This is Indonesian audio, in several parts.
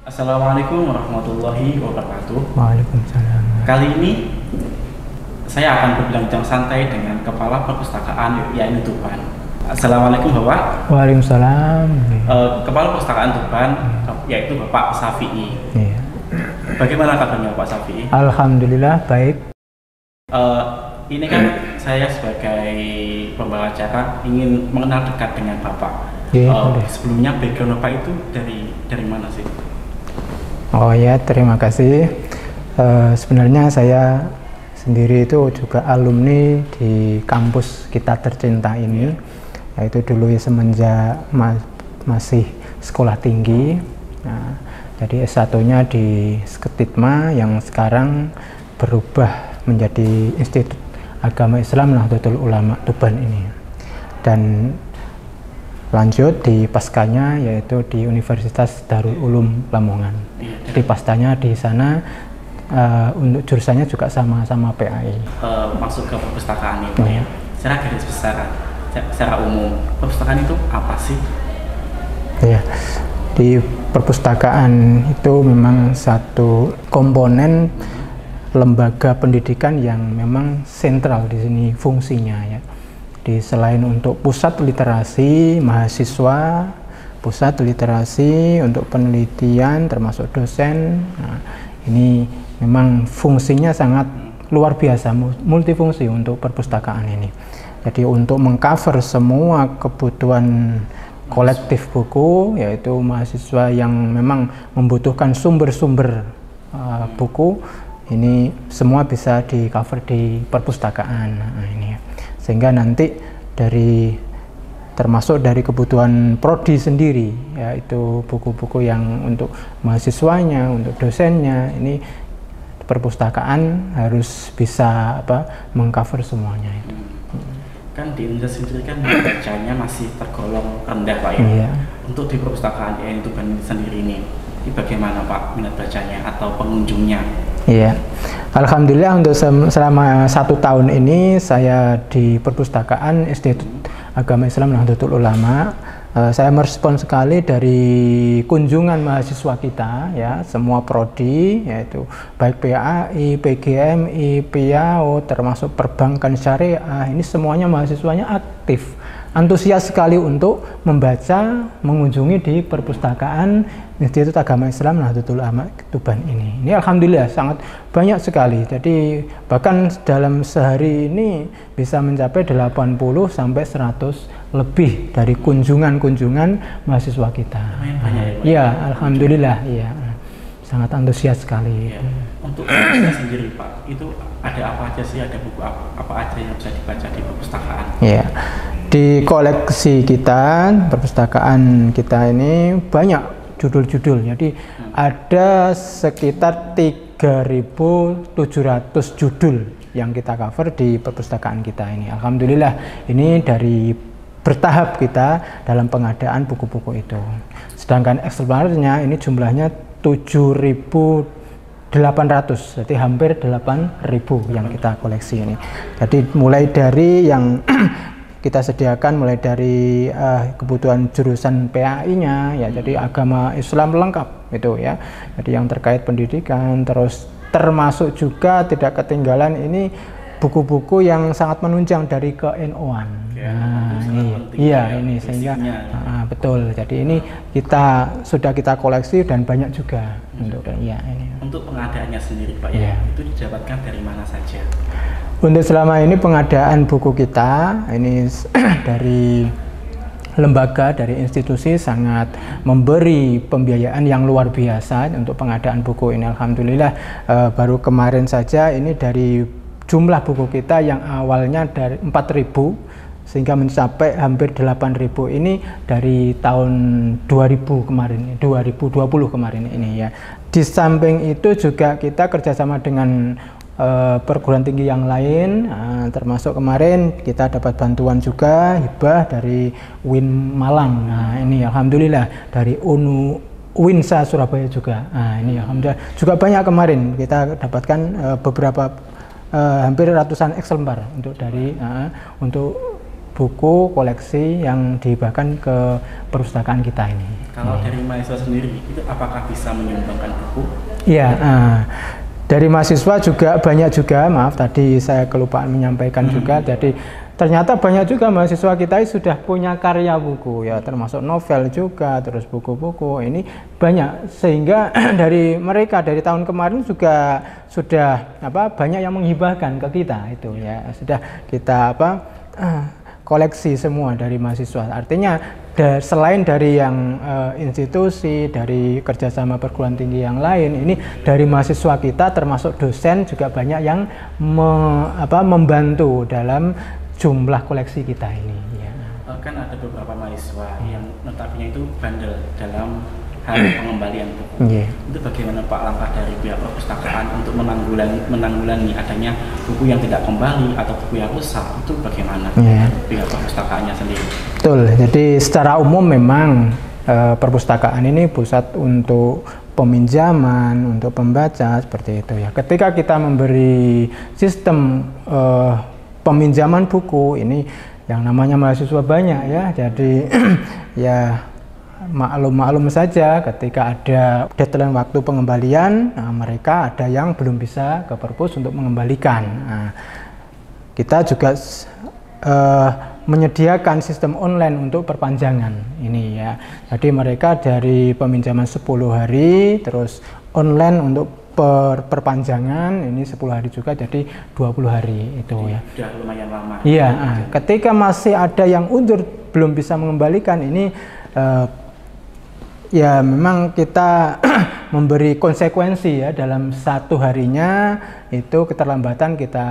Assalamualaikum warahmatullahi wabarakatuh. Waalaikumsalam. Kali ini saya akan berbincang santai dengan Kepala Perpustakaan YAIN Tuban. Assalamualaikum Bapak. Waalaikumsalam. Kepala Perpustakaan Tuban, yaitu Bapak Syafi'i. Iya. Bagaimana kabarnya Pak Syafi'i? Alhamdulillah baik. Ini kan saya sebagai pembawa acara ingin mengenal dekat dengan Bapak. Iya, sebelumnya background Bapak itu dari mana sih? Oh ya, terima kasih. Sebenarnya saya sendiri itu juga alumni di kampus kita tercinta ini, yaitu dulu semenjak masih sekolah tinggi. Nah, jadi S1-nya di Sketitma yang sekarang berubah menjadi Institut Agama Islam Nahdlatul Ulama Tuban ini, dan lanjut di paskanya yaitu di Universitas Darul Ulum Lamongan. Di paskanya di sana untuk jurusannya juga sama PAI. Masuk ke perpustakaan itu ya. Secara garis besar, secara umum perpustakaan itu apa sih? Ya, di perpustakaan itu memang satu komponen lembaga pendidikan yang memang sentral di sini fungsinya ya. Selain untuk pusat literasi mahasiswa, pusat literasi untuk penelitian termasuk dosen, nah, ini memang fungsinya sangat luar biasa, multifungsi untuk perpustakaan ini. Jadi untuk mengcover semua kebutuhan kolektif buku, yaitu mahasiswa yang memang membutuhkan sumber-sumber buku, ini semua bisa di cover di perpustakaan. Nah, ini sehingga nanti termasuk dari kebutuhan prodi sendiri, yaitu buku-buku yang untuk mahasiswanya, untuk dosennya, ini perpustakaan harus bisa mengcover semuanya itu. Kan di Indonesia sendiri kan bacanya masih tergolong rendah Pak ya. Iya. Untuk di perpustakaan YAIN Tuban sendiri ini bagaimana Pak minat bacanya atau pengunjungnya? Iya, alhamdulillah untuk selama 1 tahun ini saya di perpustakaan Institut Agama Islam Nahdlatul Ulama. Saya merespon sekali dari kunjungan mahasiswa kita ya, semua prodi, yaitu baik PAI, PGMI, PIAO, termasuk perbankan syariah. Ini semuanya mahasiswanya aktif, antusias sekali untuk membaca, mengunjungi di perpustakaan Institut Agama Islam Nahdlatul Ulama Tuban ini. Ini alhamdulillah sangat banyak sekali. Jadi bahkan dalam sehari ini bisa mencapai 80 sampai 100 lebih dari kunjungan mahasiswa kita. Iya, alhamdulillah, iya. Sangat antusias sekali. Ya. Untuk saya sendiri Pak, itu ada apa aja sih, ada buku apa aja yang bisa dibaca di perpustakaan? Iya. Di koleksi kita, perpustakaan kita ini banyak judul-judul. Jadi ada sekitar 3.700 judul yang kita cover di perpustakaan kita ini. Alhamdulillah, ini dari bertahap kita dalam pengadaan buku-buku itu. Sedangkan eksemplarnya ini jumlahnya 7.800, jadi hampir 8.000 yang kita koleksi ini. Jadi mulai dari yang kita sediakan mulai dari kebutuhan jurusan PAI-nya ya, jadi agama Islam lengkap itu ya. Jadi yang terkait pendidikan, terus termasuk juga tidak ketinggalan ini buku-buku yang sangat menunjang dari ke-NU-an. Nah, ini sehingga betul. Jadi ini sudah kita koleksi dan banyak juga untuk ini. Untuk pengadaannya sendiri Pak ya, itu didapatkan dari mana saja? Untuk selama ini pengadaan buku kita ini dari lembaga, dari institusi sangat memberi pembiayaan yang luar biasa untuk pengadaan buku ini. Alhamdulillah, baru kemarin saja ini dari jumlah buku kita yang awalnya dari 4.000 sehingga mencapai hampir 8.000 ini dari tahun 2000 kemarin, 2020 kemarin ini ya. Di samping itu juga kita kerjasama dengan perguruan tinggi yang lain, termasuk kemarin kita dapat bantuan juga hibah dari UIN Malang. Nah ini alhamdulillah dari UINSA Surabaya juga. Nah ini alhamdulillah juga banyak kemarin kita dapatkan beberapa hampir ratusan eksemplar untuk buku koleksi yang dihibahkan ke perpustakaan kita ini. Kalau dari mahasiswa sendiri, itu apakah bisa menyumbangkan buku? Iya, dari mahasiswa juga banyak juga, maaf tadi saya kelupaan menyampaikan juga, jadi ternyata banyak juga mahasiswa kita sudah punya karya buku ya, termasuk novel juga, terus buku-buku ini banyak, sehingga dari mereka dari tahun kemarin juga sudah banyak yang menghibahkan ke kita itu ya, sudah kita koleksi semua dari mahasiswa. Artinya selain dari yang institusi, dari kerjasama perguruan tinggi yang lain, ini dari mahasiswa kita termasuk dosen juga banyak yang membantu dalam jumlah koleksi kita ini. Ya. Kan ada beberapa mahasiswa yang notabene itu bandel dalam hal pengembalian buku. Itu bagaimana Pak langkah dari pihak perpustakaan untuk menanggulangi adanya buku yang tidak kembali atau buku yang rusak, itu bagaimana pihak perpustakaannya sendiri? Betul, jadi secara umum memang perpustakaan ini pusat untuk peminjaman, untuk pembaca seperti itu ya. Ketika kita memberi sistem peminjaman buku ini, yang namanya mahasiswa banyak ya, jadi ya maklum saja ketika ada deadline waktu pengembalian, mereka ada yang belum bisa ke perpus untuk mengembalikan. Kita juga menyediakan sistem online untuk perpanjangan ini ya. Jadi mereka dari peminjaman 10 hari terus online untuk perpanjangan ini 10 hari juga, jadi 20 hari itu ya. Sudah lumayan lama. Iya, ketika masih ada yang undur belum bisa mengembalikan ini ya memang kita memberi konsekuensi ya, dalam 1 harinya itu keterlambatan kita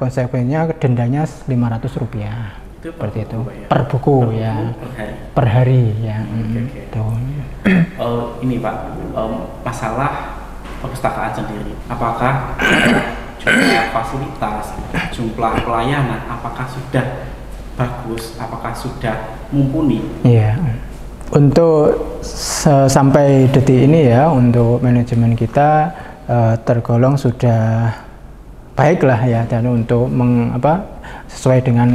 konsekuensinya dendanya Rp500 seperti itu per buku ya, per hari ya. Ini Pak, masalah perpustakaan sendiri, apakah jumlah fasilitas, jumlah pelayanan, apakah sudah bagus, apakah sudah mumpuni? Iya. Untuk sampai detik ini ya, untuk manajemen kita tergolong sudah baiklah ya, dan untuk sesuai dengan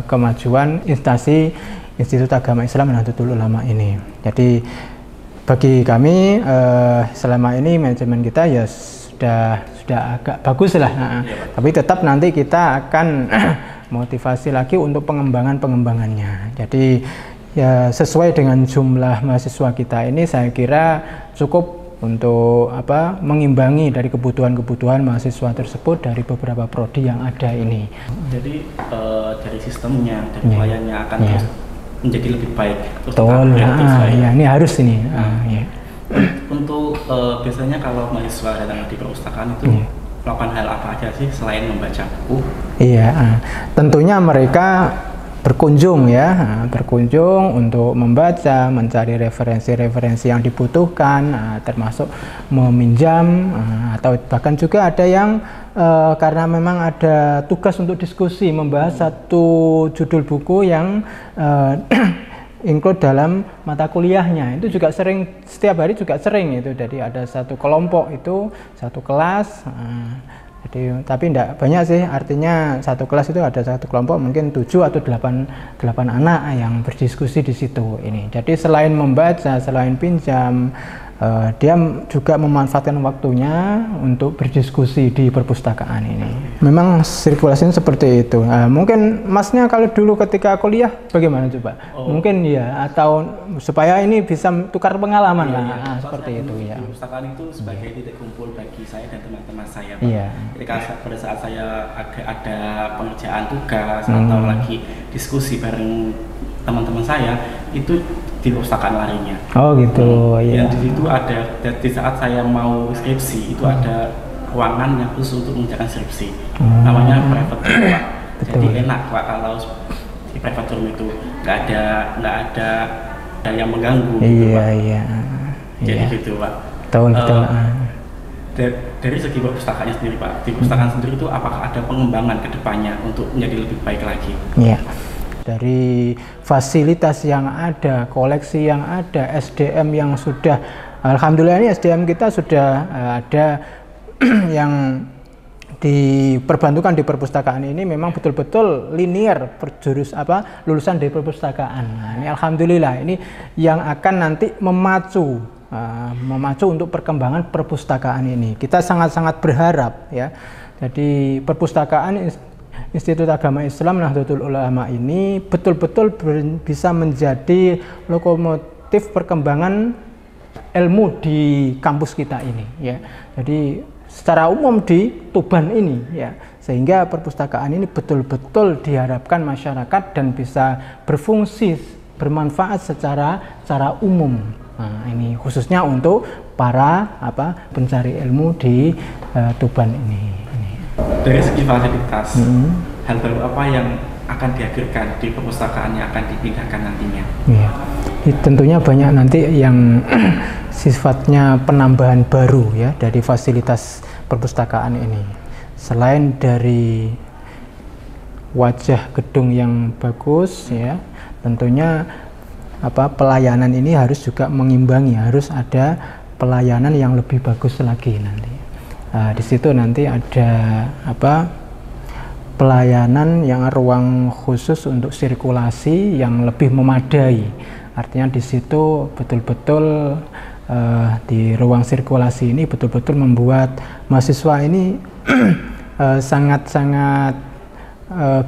kemajuan instansi Institut Agama Islam Nahdlatul Ulama ini. Jadi bagi kami selama ini manajemen kita ya sudah agak bagus lah, tapi tetap nanti kita akan motivasi lagi untuk pengembangannya. Jadi ya sesuai dengan jumlah mahasiswa kita ini, saya kira cukup untuk mengimbangi dari kebutuhan mahasiswa tersebut dari beberapa prodi yang ada ini. Jadi dari sistemnya, dari pelayannya akan terus menjadi lebih baik. Betul, ya ini harus ini. Untuk biasanya kalau mahasiswa datang di perpustakaan itu melakukan hal apa aja sih selain membaca buku? Iya, tentunya mereka berkunjung ya, berkunjung untuk membaca, mencari referensi-referensi yang dibutuhkan, termasuk meminjam, atau bahkan juga ada yang karena memang ada tugas untuk diskusi membahas satu judul buku yang include dalam mata kuliahnya, itu juga sering, setiap hari juga sering itu. Jadi ada satu kelompok itu, satu kelas, jadi, tapi tidak banyak sih, artinya satu kelas itu ada satu kelompok mungkin 7 atau 8 anak yang berdiskusi di situ ini. Jadi selain membaca, selain pinjam, dia juga memanfaatkan waktunya untuk berdiskusi di perpustakaan ini. Memang sirkulasinya seperti itu. Mungkin masnya kalau dulu ketika kuliah bagaimana coba? Mungkin ya, atau supaya ini bisa tukar pengalaman seperti itu ya. Perpustakaan itu sebagai titik kumpul bagi saya dan teman-teman saya, Pak. Ketika pada saat saya ada pengerjaan tugas atau lagi diskusi bareng teman-teman saya, itu di perpustakaan larinya. Oh gitu, ya. Di situ ada, di saat saya mau skripsi itu ada ruangan yang khusus untuk mengerjakan skripsi. Namanya private room, Pak. Jadi enak Pak kalau di private room itu nggak ada yang mengganggu. Iya. Jadi gitu Pak. Betul. Dari segi perpustakaannya sendiri Pak, di perpustakaan sendiri itu apakah ada pengembangan ke depannya untuk menjadi lebih baik lagi? Iya. Dari fasilitas yang ada, koleksi yang ada, SDM yang sudah, alhamdulillah ini SDM kita sudah ada yang diperbantukan di perpustakaan ini memang betul-betul linear lulusan dari perpustakaan. Nah, ini alhamdulillah ini yang akan nanti memacu untuk perkembangan perpustakaan ini. Kita sangat-sangat berharap ya. Jadi perpustakaan Institut Agama Islam Nahdlatul Ulama ini betul-betul bisa menjadi lokomotif perkembangan ilmu di kampus kita ini ya. Jadi secara umum di Tuban ini ya, sehingga perpustakaan ini betul-betul diharapkan masyarakat dan bisa berfungsi bermanfaat secara umum. Nah, ini khususnya untuk para pencari ilmu di Tuban ini. Dari segi fasilitas, hal baru apa yang akan dihadirkan di perpustakaan yang akan dipindahkan nantinya? Ya, tentunya banyak nanti yang sifatnya penambahan baru ya dari fasilitas perpustakaan ini. Selain dari wajah gedung yang bagus ya, tentunya pelayanan ini harus juga mengimbangi, harus ada pelayanan yang lebih bagus lagi nanti. Di situ nanti ada pelayanan yang ruang khusus untuk sirkulasi yang lebih memadai. Artinya di situ betul-betul di ruang sirkulasi ini betul-betul membuat mahasiswa ini sangat-sangat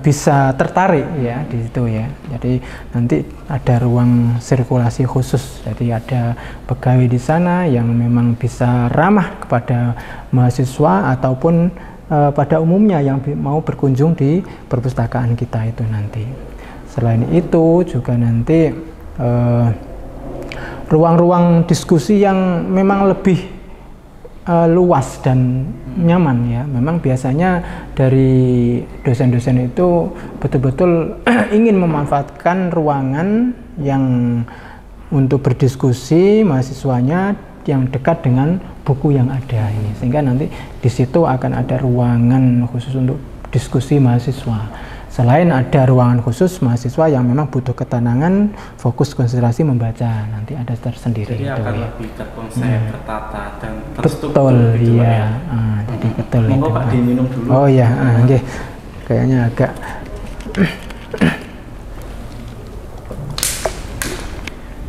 bisa tertarik ya di situ ya. Jadi nanti ada ruang sirkulasi khusus. Jadi ada pegawai di sana yang memang bisa ramah kepada mahasiswa ataupun pada umumnya yang mau berkunjung di perpustakaan kita itu nanti. Selain itu juga nanti ruang-ruang diskusi yang memang lebih luas dan nyaman ya. Memang biasanya dari dosen-dosen itu betul-betul ingin memanfaatkan ruangan yang untuk berdiskusi mahasiswanya yang dekat dengan buku yang ada ini, sehingga nanti di situ akan ada ruangan khusus untuk diskusi mahasiswa. Selain ada ruangan khusus mahasiswa yang memang butuh ketenangan, fokus konsentrasi membaca, nanti ada tersendiri. Jadi akan ya. lebih terkonsep, tertata dan Betul, terstruktur gitu iya. Jadi betul. Monggo Pak diminum dulu. Oh iya, okay. Kayaknya agak.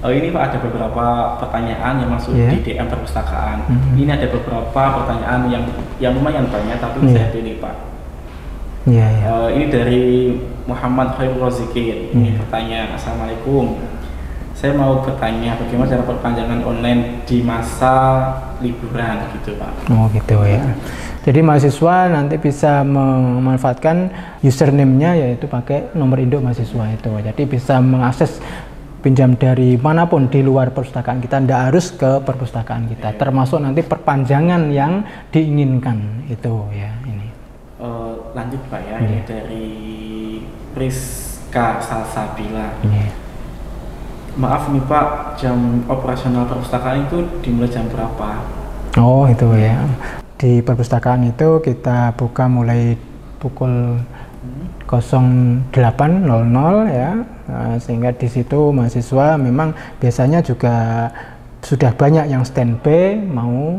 Ini Pak ada beberapa pertanyaan yang masuk di DM perpustakaan. Ini ada beberapa pertanyaan yang lumayan banyak, tapi saya pilih Pak. Ini dari Muhammad Khairul Rozikin. Ini pertanyaan, Assalamualaikum. Saya mau bertanya bagaimana cara perpanjangan online di masa liburan gitu Pak. Oh gitu ya. Jadi mahasiswa nanti bisa memanfaatkan username-nya yaitu pakai nomor induk mahasiswa itu. Jadi bisa mengakses pinjam dari manapun di luar perpustakaan kita, tidak harus ke perpustakaan kita. Termasuk nanti perpanjangan yang diinginkan itu ya ini. Lanjut Pak ya, ini dari Priska Salsabila. Maaf nih Pak, jam operasional perpustakaan itu dimulai jam berapa? Oh itu ya, di perpustakaan itu kita buka mulai pukul 08.00 ya, sehingga di situ mahasiswa memang biasanya juga sudah banyak yang standby mau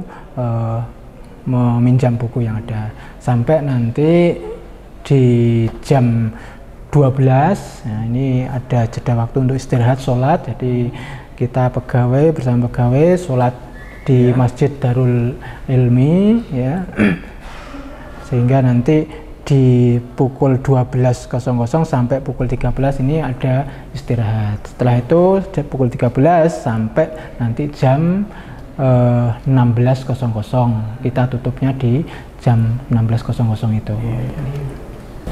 meminjam buku yang ada, sampai nanti di jam 12. Nah, ini ada jeda waktu untuk istirahat sholat. Jadi kita pegawai bersama pegawai sholat di Masjid Darul Ilmi ya, sehingga nanti di pukul 12.00 sampai pukul 13 ini ada istirahat. Setelah itu pukul 13 sampai nanti jam 16.00 kita tutupnya di jam 16.00 itu.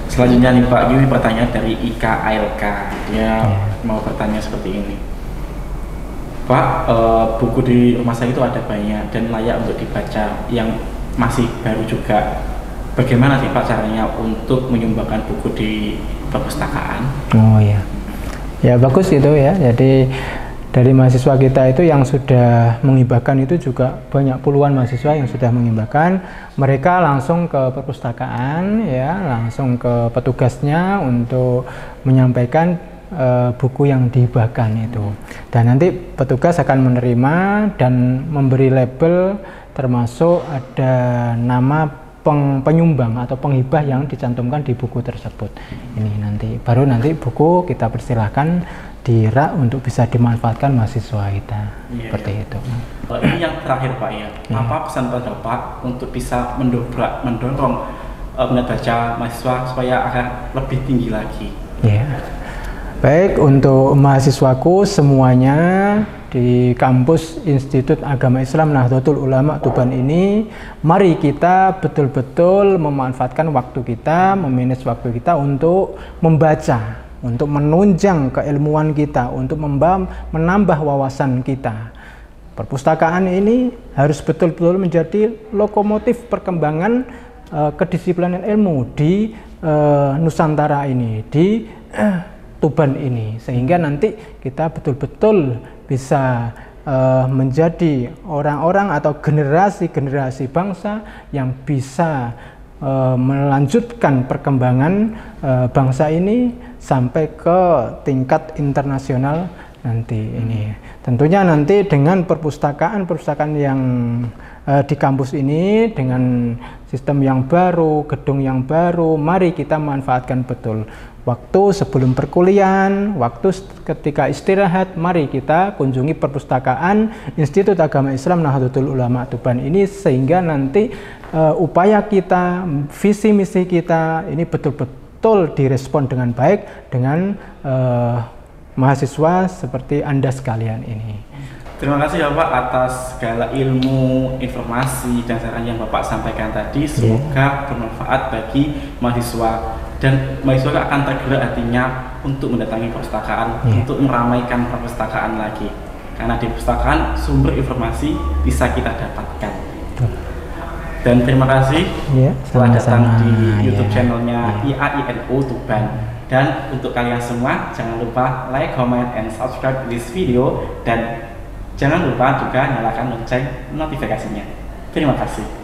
Selanjutnya nih Pak, ini pertanyaan dari Ika ALK. Dia mau bertanya seperti ini. Pak, buku di rumah saya itu ada banyak dan layak untuk dibaca, yang masih baru juga. Bagaimana sih Pak caranya untuk menyumbangkan buku di perpustakaan? Oh iya, ya bagus itu ya. Jadi dari mahasiswa kita itu yang sudah menghibahkan itu juga banyak, puluhan mahasiswa yang sudah menghibahkan. Mereka langsung ke perpustakaan ya, langsung ke petugasnya untuk menyampaikan buku yang dihibahkan itu. Dan nanti petugas akan menerima dan memberi label, termasuk ada nama penyumbang atau penghibah yang dicantumkan di buku tersebut. Ini baru nanti buku kita persilahkan di rak untuk bisa dimanfaatkan mahasiswa kita. Seperti itu. Ini yang terakhir Pak ya. Apa pesan Bapak untuk bisa mendorong minat baca mahasiswa supaya akan lebih tinggi lagi? Ya. Baik, untuk mahasiswaku semuanya di kampus Institut Agama Islam Nahdlatul Ulama Tuban ini, mari kita betul-betul memanfaatkan waktu kita, memanage waktu kita untuk membaca, untuk menunjang keilmuan kita, untuk menambah wawasan kita. Perpustakaan ini harus betul-betul menjadi lokomotif perkembangan kedisiplinan ilmu di Nusantara ini, di Tuban ini, sehingga nanti kita betul-betul bisa menjadi orang-orang atau generasi-generasi bangsa yang bisa melanjutkan perkembangan bangsa ini sampai ke tingkat internasional nanti ini. Tentunya nanti dengan perpustakaan yang di kampus ini, dengan sistem yang baru, gedung yang baru, mari kita manfaatkan betul. Waktu sebelum perkuliahan, waktu ketika istirahat, mari kita kunjungi perpustakaan Institut Agama Islam Nahdlatul Ulama Tuban ini, sehingga nanti upaya kita, visi misi kita ini betul-betul direspon dengan baik dengan mahasiswa seperti Anda sekalian ini. Terima kasih Bapak atas segala ilmu, informasi, dan saran yang Bapak sampaikan tadi. Semoga bermanfaat bagi mahasiswa, dan mahasiswa akan tergerak hatinya untuk mendatangi perpustakaan, untuk meramaikan perpustakaan lagi. Karena di perpustakaan sumber informasi bisa kita dapatkan. Dan terima kasih telah datang di YouTube channelnya IAINU Tuban. Dan untuk kalian semua, jangan lupa like, comment, and subscribe this video, dan jangan lupa juga nyalakan lonceng notifikasinya. Terima kasih.